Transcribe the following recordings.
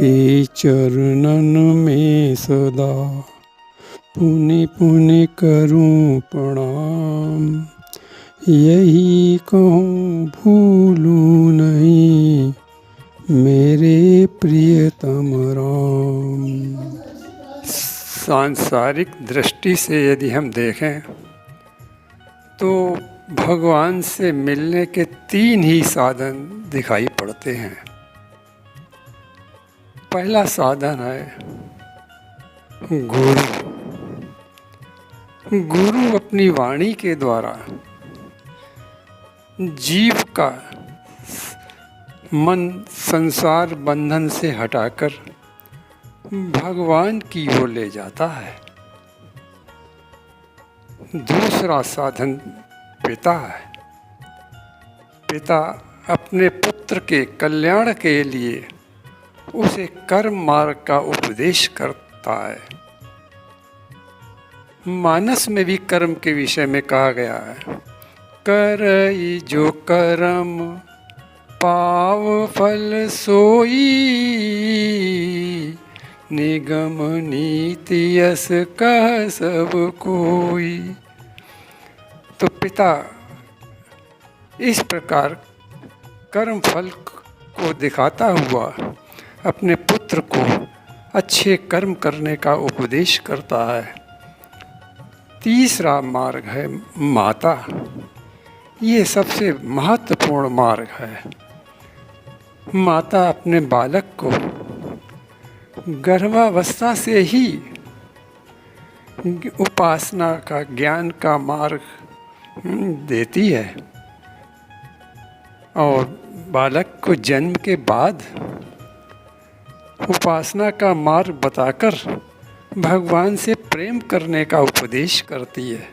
के चरणन में सदा पुनि पुनि करूं प्रणाम। यही कहूँ भूलूं नहीं मेरे प्रियतम राम। सांसारिक दृष्टि से यदि हम देखें तो भगवान से मिलने के 3 ही साधन दिखाई पड़ते हैं। पहला साधन है गुरु। गुरु अपनी वाणी के द्वारा जीव का मन संसार बंधन से हटाकर भगवान की ओर ले जाता है। दूसरा साधन पिता है। पिता अपने पुत्र के कल्याण के लिए उसे कर्म मार्ग का उपदेश करता है। मानस में भी कर्म के विषय में कहा गया है, करई जो कर्म पाव फल सोई, निगम नीति यस कह सब कोई। तो पिता इस प्रकार कर्म फल को दिखाता हुआ अपने पुत्र को अच्छे कर्म करने का उपदेश करता है। तीसरा मार्ग है माता। ये सबसे महत्वपूर्ण मार्ग है। माता अपने बालक को गर्भावस्था से ही उपासना का ज्ञान का मार्ग देती है और बालक को जन्म के बाद उपासना का मार्ग बताकर भगवान से प्रेम करने का उपदेश करती है।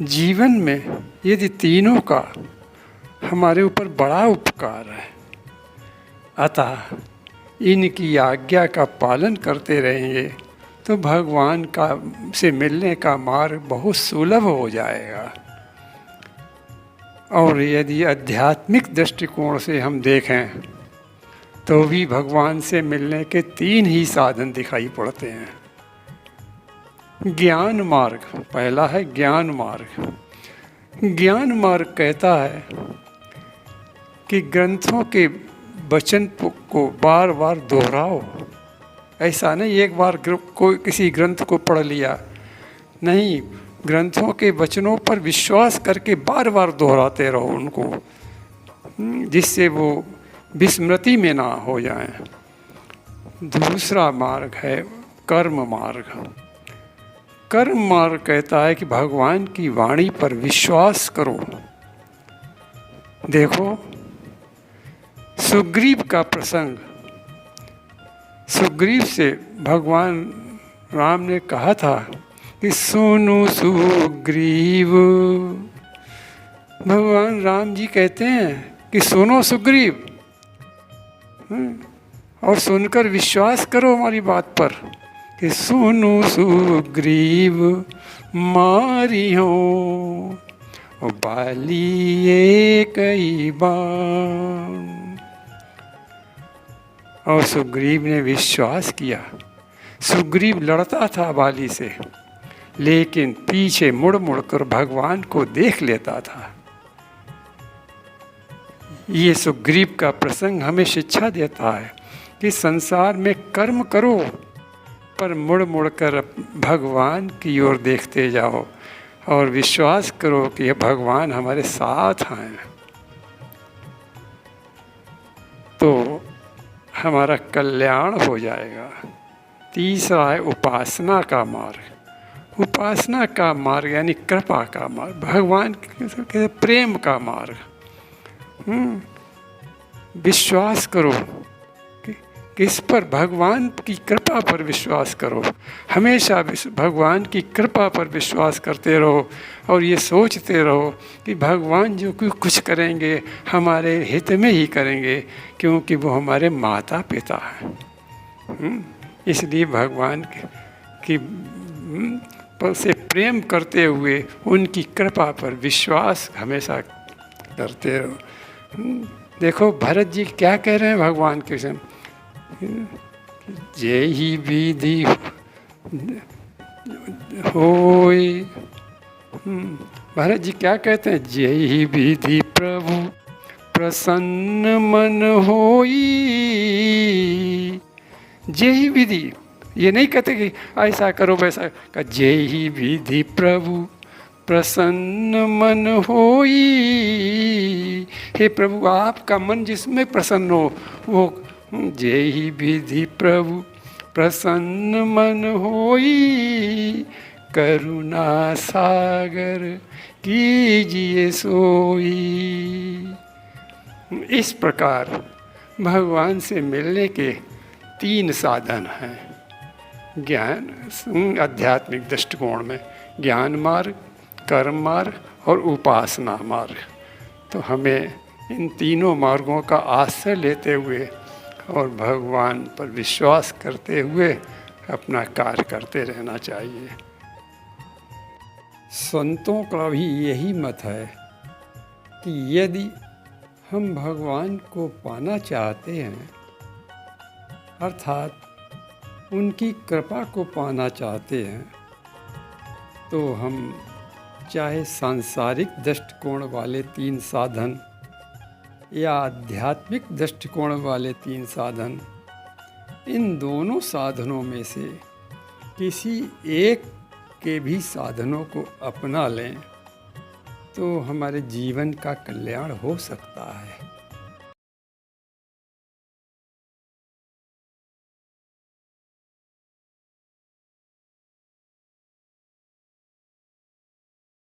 जीवन में यदि तीनों का हमारे ऊपर बड़ा उपकार है, अतः इनकी आज्ञा का पालन करते रहेंगे तो भगवान का से मिलने का मार्ग बहुत सुलभ हो जाएगा। और यदि आध्यात्मिक दृष्टिकोण से हम देखें तो भी भगवान से मिलने के 3 ही साधन दिखाई पड़ते हैं। ज्ञान मार्ग पहला है। ज्ञान मार्ग। ज्ञान मार्ग कहता है कि ग्रंथों के वचन को बार बार दोहराओ। ऐसा नहीं एक बार कोई किसी ग्रंथ को पढ़ लिया, नहीं, ग्रंथों के वचनों पर विश्वास करके बार बार दोहराते रहो उनको, जिससे वो विस्मृति में ना हो जाए। दूसरा मार्ग है कर्म मार्ग। कर्म मार्ग कहता है कि भगवान की वाणी पर विश्वास करो। देखो सुग्रीव का प्रसंग, सुग्रीव से भगवान राम ने कहा था कि सुनो सुग्रीव। भगवान राम जी कहते हैं कि सुनो सुग्रीव, और सुनकर विश्वास करो हमारी बात पर कि सुनो सुग्रीव मारी हो बाली एक ही बाण। और सुग्रीव ने विश्वास किया। सुग्रीव लड़ता था बाली से, लेकिन पीछे मुड़ मुड़ कर भगवान को देख लेता था। ये सुग्रीव का प्रसंग हमें शिक्षा देता है कि संसार में कर्म करो पर मुड़ मुड़ कर भगवान की ओर देखते जाओ और विश्वास करो कि भगवान हमारे साथ हैं, तो हमारा कल्याण हो जाएगा। तीसरा है उपासना का मार्ग। उपासना का मार्ग यानी कृपा का मार्ग, भगवान के प्रेम का मार्ग। विश्वास करो किस पर? भगवान की कृपा पर विश्वास करो। हमेशा भगवान की कृपा पर विश्वास करते रहो और ये सोचते रहो कि भगवान जो कुछ करेंगे हमारे हित में ही करेंगे, क्योंकि वो हमारे माता पिता हैं। इसलिए भगवान की पर से प्रेम करते हुए उनकी कृपा पर विश्वास हमेशा करते रहो। देखो भरत जी क्या कह रहे हैं भगवान कृष्ण, जे ही विधि होई। भरत जी क्या कहते हैं, जे ही विधि प्रभु प्रसन्न मन होई। जे ही विधि, ये नहीं कहते कि ऐसा करो वैसा का, जे ही विधि प्रभु प्रसन्न मन होई। हे प्रभु आपका मन जिसमें प्रसन्न हो वो, जे ही विधि प्रभु प्रसन्न मन होई। करुणा सागर कीजिए सोई। इस प्रकार भगवान से मिलने के 3 साधन हैं ज्ञान आध्यात्मिक दृष्टिकोण में, ज्ञान मार्ग, कर्म मार्ग और उपासना मार्ग। तो हमें इन तीनों मार्गों का आश्रय लेते हुए और भगवान पर विश्वास करते हुए अपना कार्य करते रहना चाहिए। संतों का भी यही मत है कि यदि हम भगवान को पाना चाहते हैं, अर्थात उनकी कृपा को पाना चाहते हैं, तो हम चाहे सांसारिक दृष्टिकोण वाले 3 साधन या आध्यात्मिक दृष्टिकोण वाले 3 साधन, इन दोनों साधनों में से किसी एक के भी साधनों को अपना लें तो हमारे जीवन का कल्याण हो सकता है।